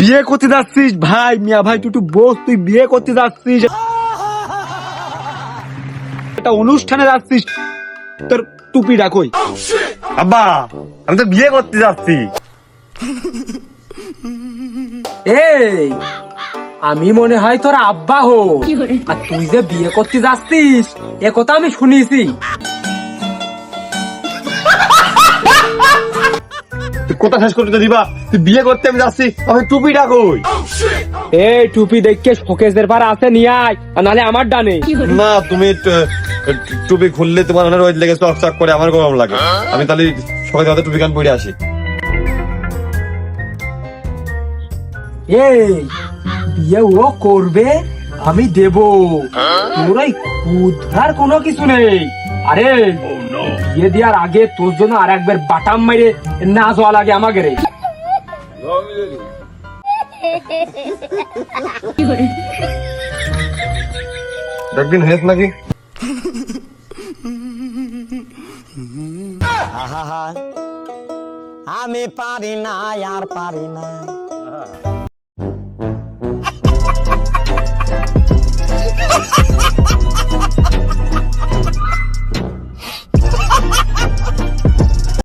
বিয়ে করতে যাচ্ছিস ভাই? মিয়া ভাই তুই একটু বস, তুই বিয়ে করতে যাচ্ছিস, একটা অনুষ্ঠানে যাচ্ছিস, তোর টুপিটা কই? আব্বা আমি তো বিয়ে করতে যাচ্ছি। এই আমি মনে হয় তোর আব্বা হো, আর তুই যে বিয়ে করতে যাচ্ছিস এ কথা আমি শুনেছি। তুই কথা শেষ করতে দিবা? তুই বিয়ে করতে আমি যাচ্ছি, আমি টুপিটা কই? এই টুপি দেখে শোকেসের পার আছে নিয়ে আয়, আর নাহলে আমার ডানে। না তুমি টুপি খুললে তোমার অনেক রোদ লেগে চক চক করে, আমার গরম লাগে। আমি তাহলে সকালে হয়তো টুপি কান পরে আসি। এই বিয়ে ও করবে, আমি দেব, তোর ওই কুধার কোনো কিছু নেই। আরে বিয়ে দেওয়ার আগে তোর জন্য আর একবার বাটাম মাইরে না যাওয়া লাগে আমাকে রে। একদিন হয়েছে নাকি? আমি পারি না আর পারি না।